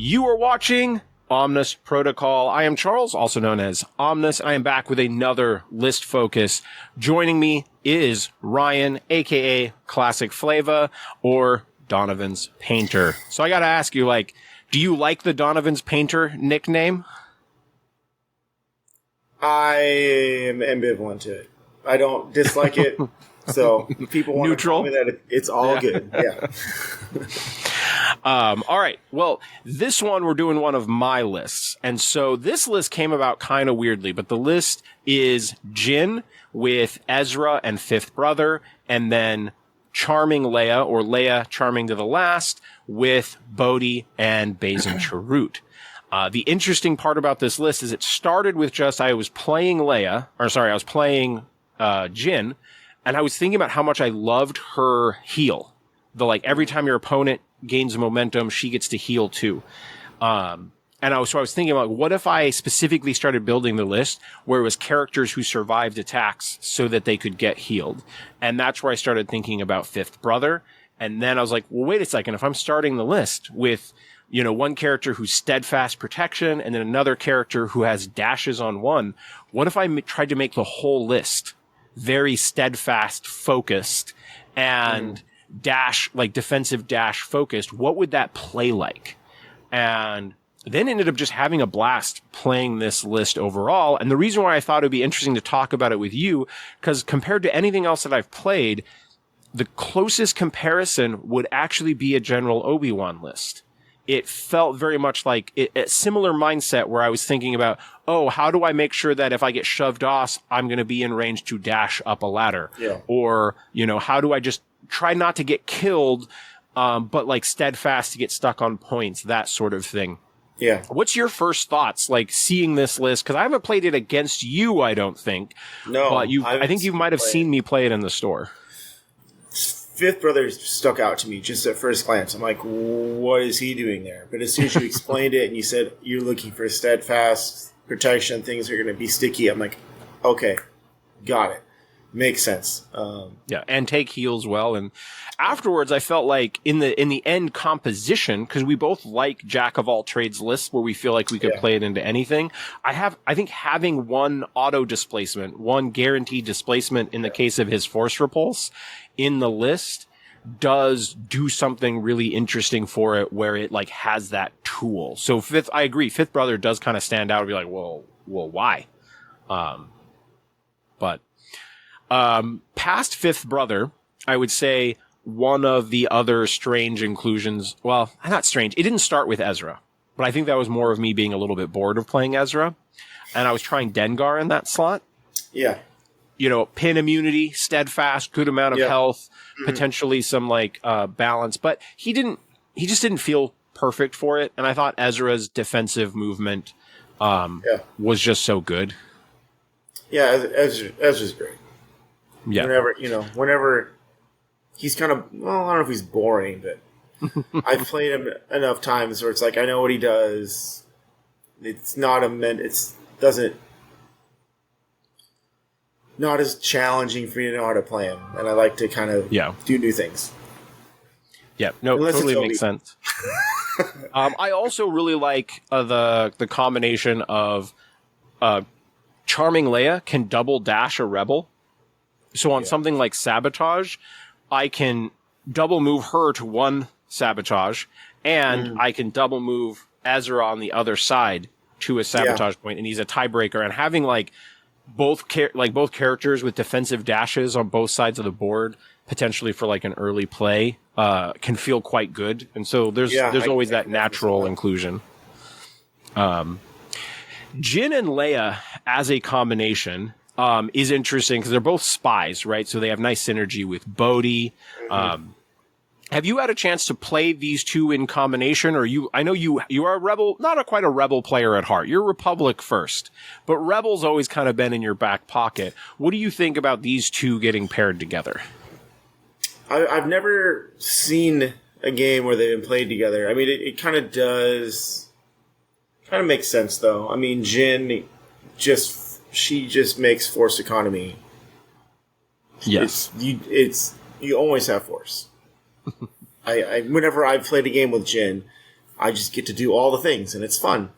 You are watching Omnis Protocol. I am Charles, also known as Omnis. I am back with another list focus. Joining me is Ryan, aka Classic Flava, or Donovan's Painter. So I gotta ask you, do you like the Donovan's Painter nickname? I am ambivalent to it. I don't dislike it. So if people want to tell me that it's all good. Yeah. All right. Well, this one, we're doing one of my lists. And so this list came about kind of weirdly, but the list is Jin with Ezra and Fifth Brother, and then Charming Leia, or Leia Charming to the Last, with Bohdi and Baze and Chirrut. The interesting part about this list is it started with I was playing Jin, and I was thinking about how much I loved her heal. Every time your opponent gains momentum, she gets to heal too. So I was thinking what if I specifically started building the list where it was characters who survived attacks so that they could get healed? And that's where I started thinking about Fifth Brother. And then I was like, well, wait a second. If I'm starting the list with, one character who's steadfast protection and then another character who has dashes on one, what if I tried to make the whole list very steadfast focused and defensive dash focused? What would that play like? And then ended up just having a blast playing this list overall. And the reason why I thought it would be interesting to talk about it with you, because compared to anything else that I've played, the closest comparison would actually be a General Obi-Wan list. It felt very much like a similar mindset where I was thinking about, how do I make sure that if I get shoved off, I'm going to be in range to dash up a ladder? Yeah. Or, how do I just try not to get killed, but steadfast to get stuck on points, that sort of thing. Yeah. What's your first thoughts, seeing this list? Because I haven't played it against you, I don't think. No. But I think you might have seen me play it in the store. Fifth Brother stuck out to me just at first glance. I'm like, what is he doing there? But as soon as you explained it and you said you're looking for steadfast protection, things are going to be sticky, I'm like, okay, got it. Makes sense. Yeah, and take heals well. And afterwards, I felt like in the end composition, because we both like Jack of all trades lists where we feel like we could play it into anything. I think having one auto displacement, one guaranteed displacement in the case of his force repulse in the list does do something really interesting for it, where it has that tool. So I agree. Fifth Brother does kind of stand out and be like, well, why? But past Fifth Brother, I would say one of the other strange inclusions, well, not strange, it didn't start with Ezra, but I think that was more of me being a little bit bored of playing Ezra, and I was trying Dengar in that slot. Yeah. Pin immunity, steadfast, good amount of health, potentially some balance, but he just didn't feel perfect for it, and I thought Ezra's defensive movement was just so good. Yeah, Ezra's great. Yeah. Whenever he's kind of, I don't know if he's boring, but I've played him enough times where it's I know what he does. It's not not as challenging for you to know how to play him, and I like to kind of do new things. Yeah, no, totally makes sense. I also really like the combination of Charming Leia can double dash a rebel. So on something like Sabotage, I can double move her to one Sabotage, and I can double move Ezra on the other side to a Sabotage point, and he's a tiebreaker. And having both characters with defensive dashes on both sides of the board, potentially for an early play, can feel quite good. And so there's always that natural inclusion. Jin and Leia as a combination is interesting because they're both spies, right? So they have nice synergy with Bohdi. Have you had a chance to play these two in combination, or I know you are a Rebel, not quite a Rebel player at heart. You're Republic first, but Rebel's always kind of been in your back pocket. What do you think about these two getting paired together? I've never seen a game where they've been played together. I mean, it kind of does, kind of makes sense though. I mean, Jin she just makes force economy. Yes, you always have force. Whenever I've played a game with Jin, I just get to do all the things, and it's fun.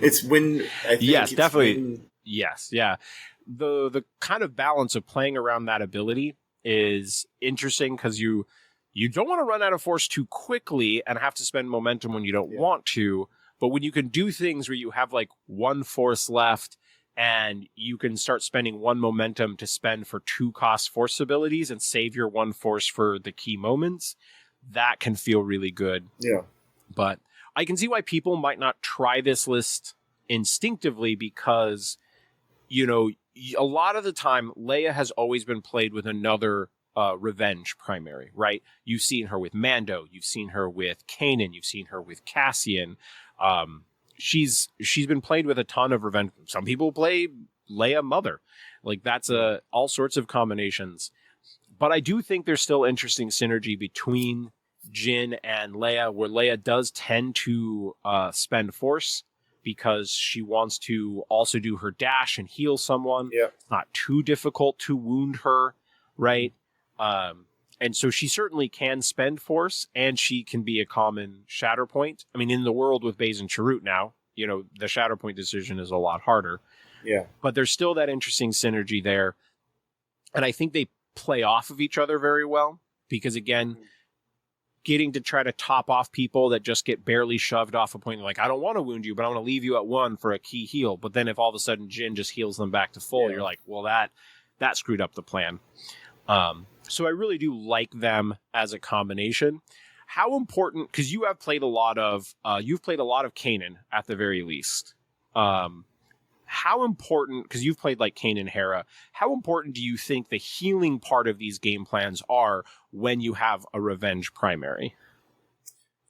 It's when I think yes, it's definitely. when, Yes, yeah. The kind of balance of playing around that ability is interesting because you don't want to run out of force too quickly and have to spend momentum when you don't want to. But when you can do things where you have like one force left and you can start spending one momentum to spend for 2 cost force abilities and save your 1 force for the key moments, that can feel really good. Yeah. But I can see why people might not try this list instinctively because, you know, a lot of the time, Leia has always been played with another revenge primary, right? You've seen her with Mando. You've seen her with Kanan. You've seen her with Cassian. She's been played with a ton of revenge. Some people play Leia Mother. Like, that's all sorts of combinations. But I do think there's still interesting synergy between Jyn and Leia, where Leia does tend to spend force because she wants to also do her dash and heal someone. Yeah. It's not too difficult to wound her, right? And so she certainly can spend force, and she can be a common Shatterpoint. I mean, in the world with Baze and Chirrut now, you know, the Shatterpoint decision is a lot harder. Yeah. But there's still that interesting synergy there. And I think they play off of each other very well because, again, getting to try to top off people that just get barely shoved off a point. Like, I don't want to wound you, but I want to leave you at 1 for a key heal. But then if all of a sudden Jyn just heals them back to full, you're like, well, that screwed up the plan. So I really do like them as a combination. How important, because you have played a lot of Kanan at the very least. How important, because you've played like Kanan Hera, how important do you think the healing part of these game plans are when you have a revenge primary?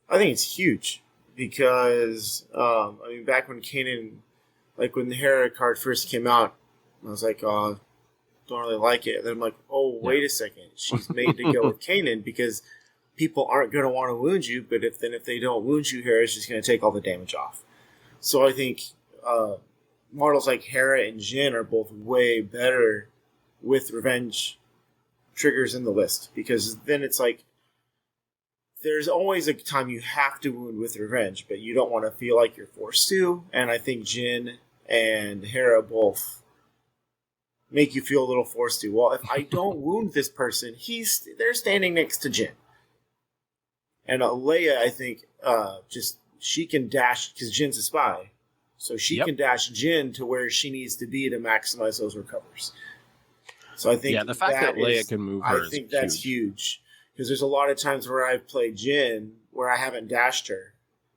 I think it's huge because, I mean, back when Kanan, like when the Hera card first came out, I was like, oh, don't really like it. And then I'm like, oh, wait a second. She's made to go with Kanan because people aren't going to want to wound you, but if they don't wound you, Hera's just going to take all the damage off. So I think models like Hera and Jyn are both way better with revenge triggers in the list because then it's like there's always a time you have to wound with revenge, but you don't want to feel like you're forced to. And I think Jyn and Hera both make you feel a little forced to. Well, if I don't wound this person, they're standing next to Jyn. And Leia, I think, she can dash because Jin's a spy. So she can dash Jyn to where she needs to be to maximize those recovers. So I think the fact that Leia can move her, I think that's huge. Because there's a lot of times where I've played Jyn where I haven't dashed her.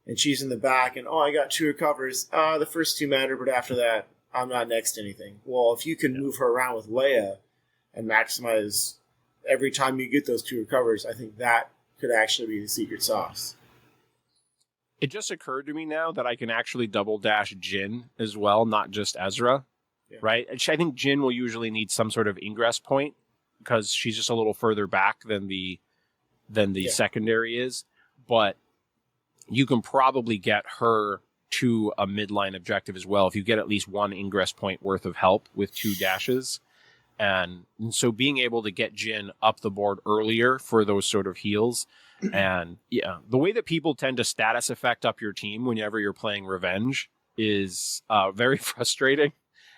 And she's in the back and, I got 2 recovers. The first 2 matter, but after that, I'm not next to anything. Well, if you can move her around with Leia and maximize every time you get those 2 recovers, I think that could actually be the secret sauce. It just occurred to me now that I can actually double dash Jyn as well, not just Ezra, right? I think Jyn will usually need some sort of ingress point because she's just a little further back than the secondary is. But you can probably get her to a midline objective as well if you get at least 1 ingress point worth of help with 2 dashes. And so being able to get Jyn up the board earlier for those sort of heals. And the way that people tend to status effect up your team whenever you're playing revenge is very frustrating.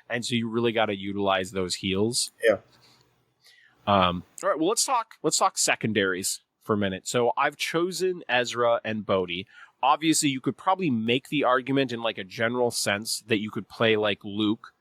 And so you really got to utilize those heals. Yeah. All right. Well, let's talk secondaries for a minute. So I've chosen Ezra and Bohdi. Obviously, you could probably make the argument in like a general sense that you could play like Luke.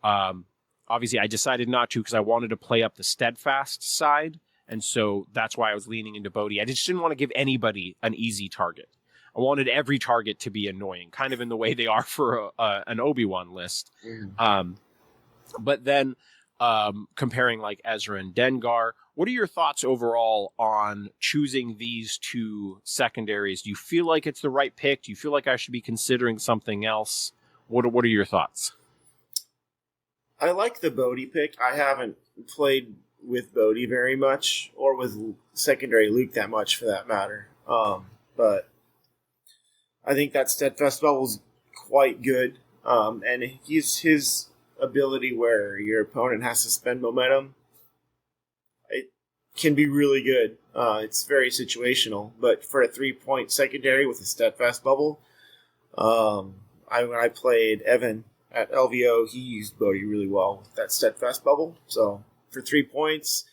Obviously, I decided not to because I wanted to play up the steadfast side. And so that's why I was leaning into Bohdi. I just didn't want to give anybody an easy target. I wanted every target to be annoying, kind of in the way they are for an Obi-Wan list. But then comparing like Ezra and Dengar, what are your thoughts overall on choosing these 2 secondaries? Do you feel like it's the right pick? Do you feel like I should be considering something else? What are your thoughts? I like the Bohdi pick. I haven't played with Bohdi very much, or with secondary Luke that much for that matter. But I think that Steadfast Bubble is quite good. And his ability where your opponent has to spend momentum, can be really good. It's very situational, but for a 3-point secondary with a steadfast bubble, when I played Evan at LVO, he used Bohdi really well with that steadfast bubble. So for 3 points,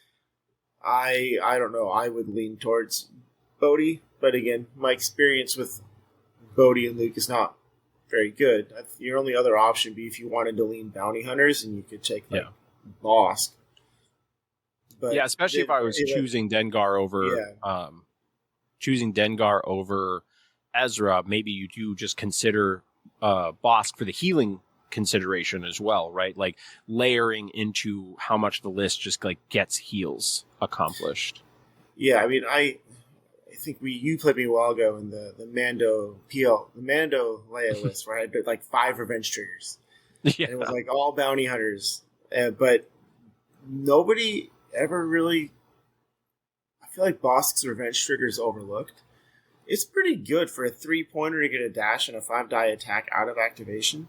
I don't know. I would lean towards Bohdi, but again, my experience with Bohdi and Luke is not very good. Your only other option would be if you wanted to lean bounty hunters, and you could take Bosk. But yeah, especially if I was choosing Dengar over Ezra, maybe you do just consider Bosk for the healing consideration as well, right? Like layering into how much the list just like gets heals accomplished. Yeah, I mean, I think you played me a while ago in the Mando Leia list where I had like 5 revenge triggers. Yeah. And it was like all bounty hunters, but nobody ever really. I feel like Bosk's revenge trigger is overlooked. It's pretty good for a 3-pointer to get a dash and a 5-die attack out of activation.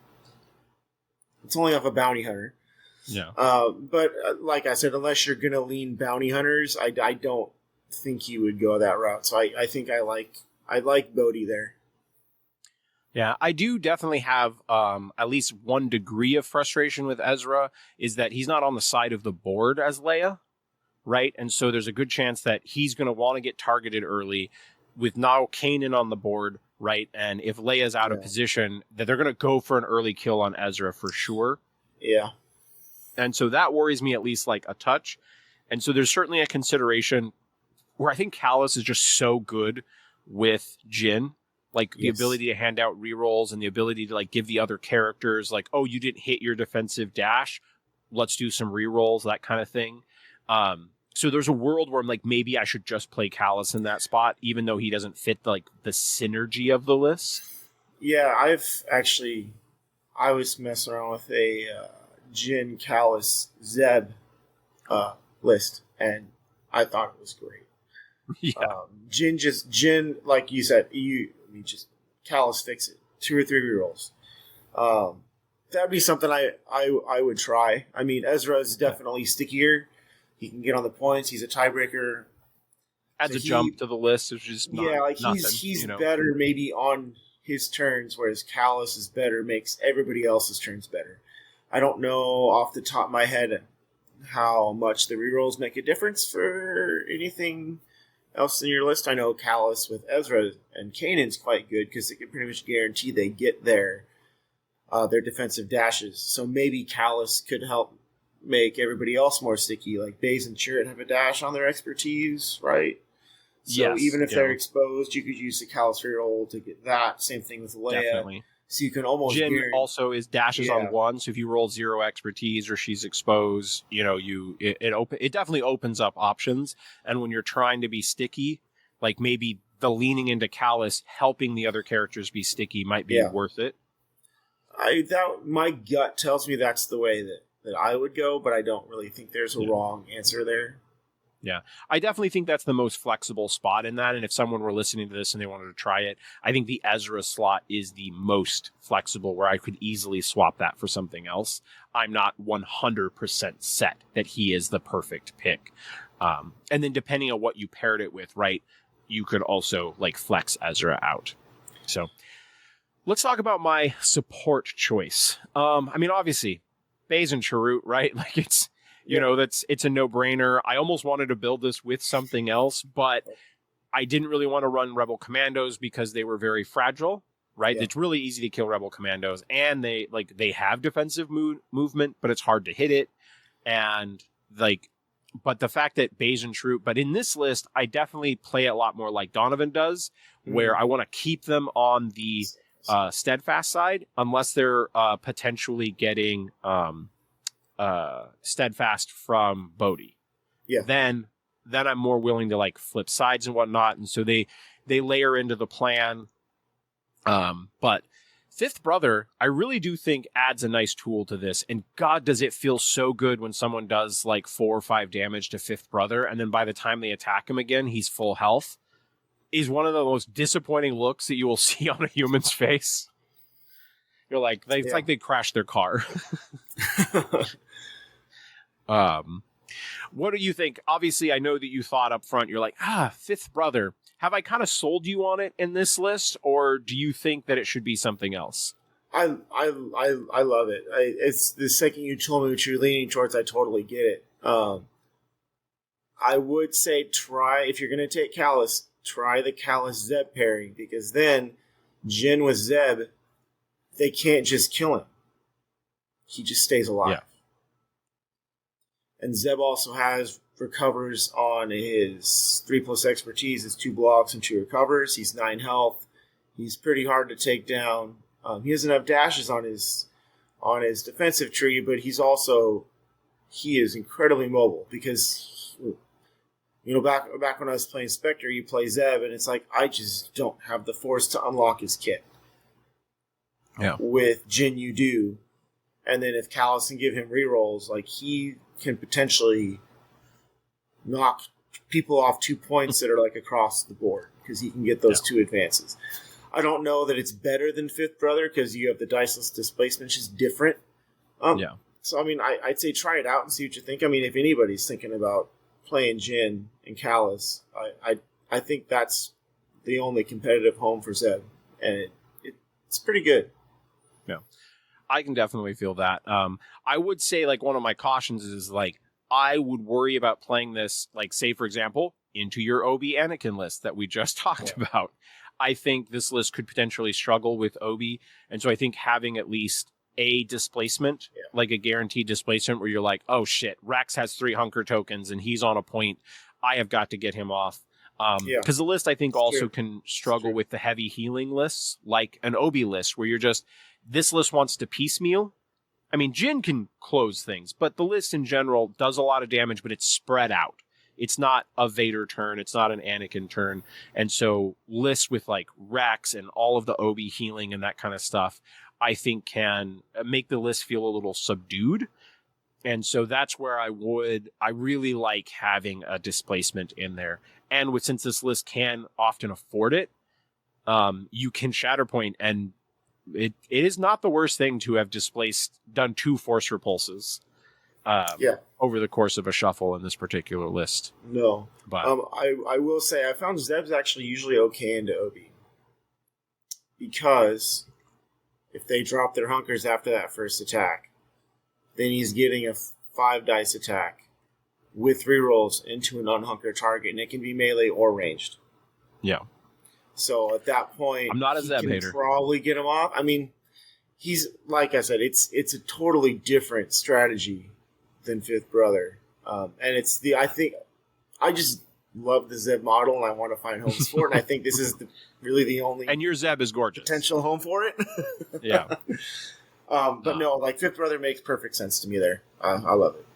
It's only off a bounty hunter. Yeah. But like I said, unless you're gonna lean bounty hunters, I don't think you would go that route. So I think I like Bohdi there. Yeah, I do definitely have at least one degree of frustration with Ezra, is that he's not on the side of the board as Leia, right? And so there's a good chance that he's going to want to get targeted early with now Kanan on the board, right? And if Leia's out of position, that they're going to go for an early kill on Ezra for sure. Yeah. And so that worries me at least like a touch. And so there's certainly a consideration where I think Callus is just so good with Jyn. Like the ability to hand out rerolls and the ability to like give the other characters like, oh, you didn't hit your defensive dash, let's do some rerolls, that kind of thing. So there's a world where I'm like, maybe I should just play Callus in that spot, even though he doesn't fit the synergy of the list. Yeah, I was messing around with a Jyn, Callus, Zeb list, and I thought it was great. Yeah. Jyn, like you said, just Callus fix it. 2 or 3 rerolls. That'd be something I would try. I mean, Ezra is definitely stickier. He can get on the points. He's a tiebreaker. Adds a jump to the list, which is he's better maybe on his turns, whereas Callus is better, makes everybody else's turns better. I don't know off the top of my head how much the rerolls make a difference for anything else in your list. I know Callus with Ezra and Kanan's quite good because it can pretty much guarantee they get their defensive dashes. So maybe Callus could help make everybody else more sticky. Like Baze and Chirrut have a dash on their expertise, right? So even if they're exposed, you could use the Callus reroll to get that. Same thing with Leia. Definitely. So you can almost Jyn also is dashes on 1, so if you roll 0 expertise or she's exposed, it definitely opens up options. And when you're trying to be sticky, like maybe the leaning into Callus helping the other characters be sticky might be worth it. My gut tells me that's the way that I would go, but I don't really think there's a wrong answer there. Yeah, I definitely think that's the most flexible spot in that. And if someone were listening to this and they wanted to try it, I think the Ezra slot is the most flexible, where I could easily swap that for something else. I'm not 100% set that he is the perfect pick. And then depending on what you paired it with, right, you could also like flex Ezra out. So let's talk about my support choice. I mean, obviously, Baze and Chirrut, right? Like it's a no-brainer. I almost wanted to build this with something else, but I didn't really want to run Rebel Commandos because they were very fragile, right? Yeah. It's really easy to kill Rebel Commandos, and they have defensive movement, but it's hard to hit it. And but the fact that Baze and Chirrut, but in this list, I definitely play a lot more like Donovan does, where I want to keep them on the steadfast side, unless they're potentially getting steadfast from Bohdi. Yeah. Then I'm more willing to like flip sides and whatnot. And so they layer into the plan. But Fifth Brother, I really do think adds a nice tool to this. And God, does it feel so good when someone does like 4 or 5 damage to Fifth Brother, and then by the time they attack him again, he's full health. Is one of the most disappointing looks that you will see on a human's face. You're like, it's like they crashed their car. What do you think? Obviously, I know that you thought up front, you're like, fifth brother. Have I kind of sold you on it in this list, or do you think that it should be something else? I love it. It's the second you told me what you're leaning towards, I totally get it. I would say if you're going to take Kallus, try the Kallus Zeb pairing, because then Jin with Zeb, they can't just kill him. He just stays alive. Yeah. And Zeb also recovers on his 3+ expertise, his 2 blocks and 2 recovers. He's 9 health. He's pretty hard to take down. He doesn't have dashes on his defensive tree, but he is incredibly mobile, because back when I was playing Spectre, you play Zeb, and it's like, I just don't have the force to unlock his kit. Yeah. With Jin, you do. And then if Kallus can give him rerolls, like, he can potentially knock people off 2 points that are like across the board, because he can get those 2 advances. I don't know that it's better than Fifth Brother, because you have the diceless displacement, which is different. So, I mean, I'd say try it out and see what you think. I mean, if anybody's thinking about playing Jin and Kallus, I think that's the only competitive home for Zeb, and it's pretty good. Yeah, I can definitely feel that. I would say, like, one of my cautions is, like, I would worry about playing this, like, say, for example, into your Obi Anakin list that we just talked about. I think this list could potentially struggle with Obi, and so I think having at least a displacement, like a guaranteed displacement, where you're like, oh shit, Rax has 3 hunker tokens and he's on a point, I have got to get him off. Because the list, I think, also can struggle with the heavy healing lists, like an Obi list, where you're just, this list wants to piecemeal. I mean, Jin can close things, but the list in general does a lot of damage, but it's spread out. It's not a Vader turn. It's not an Anakin turn. And so lists with, like, Rex and all of the Obi healing and that kind of stuff, I think can make the list feel a little subdued. And so that's where I really like having a displacement in there. And since this list can often afford it, you can Shatterpoint, and it is not the worst thing to have done 2 force repulses. Over the course of a shuffle in this particular list. No. But I will say I found Zeb's actually usually okay into Obi. Because if they drop their hunkers after that first attack, then he's getting a 5 dice attack with rerolls into an unhunker target, and it can be melee or ranged. Yeah. So at that point, I'm not a Zeb hater. Probably get him off. I mean, he's, like I said, it's a totally different strategy than Fifth Brother, and I just love the Zeb model, and I want to find homes for it. And I think this is really the only, and your Zeb is gorgeous, potential home for it. Yeah, but no, like, Fifth Brother makes perfect sense to me there. I love it.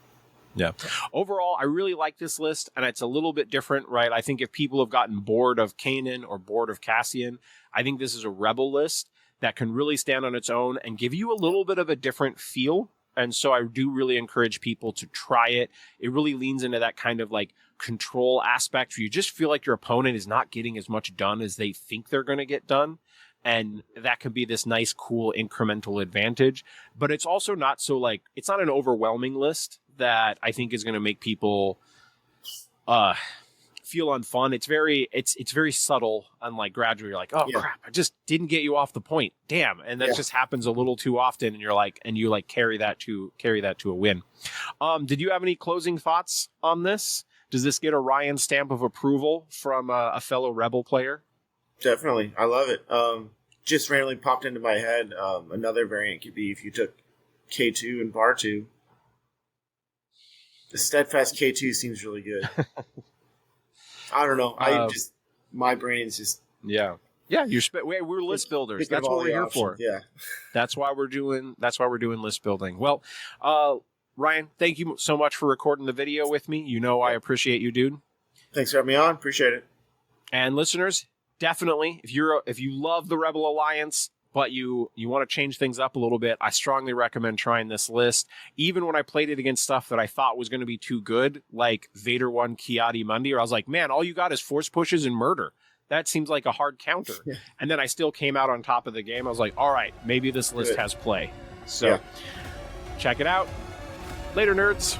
Yeah. Overall, I really like this list, and it's a little bit different, right? I think if people have gotten bored of Kanan or bored of Cassian, I think this is a Rebel list that can really stand on its own and give you a little bit of a different feel. And so I do really encourage people to try it. It really leans into that kind of, like, control aspect where you just feel like your opponent is not getting as much done as they think they're going to get done. And that can be this nice, cool, incremental advantage. But it's also not so, like, it's not an overwhelming list that I think is going to make people feel unfun. It's very subtle, and, like, gradually you're like, oh crap, I just didn't get you off the point. Damn. And that just happens a little too often, and you carry that to a win. Did you have any closing thoughts on this? Does this get a Ryan stamp of approval from a fellow Rebel player? Definitely. I love it. Just randomly popped into my head. Another variant could be if you took K2 and Bar 2. The Steadfast K2 seems really good. I don't know. My brain's just... Yeah. Yeah, we're list builders. That's what we're here for. Yeah. That's why we're doing list building. Well, Ryan, thank you so much for recording the video with me. You know I appreciate you, dude. Thanks for having me on. Appreciate it. And listeners, definitely, if you love the Rebel Alliance, but you want to change things up a little bit, I strongly recommend trying this list. Even when I played it against stuff that I thought was going to be too good, like Vader 1 Kiadi Mundi, or I was like, man, all you got is force pushes and murder. That seems like a hard counter. Yeah. And then I still came out on top of the game. I was like, all right, maybe this list has play. So check it out. Later, nerds.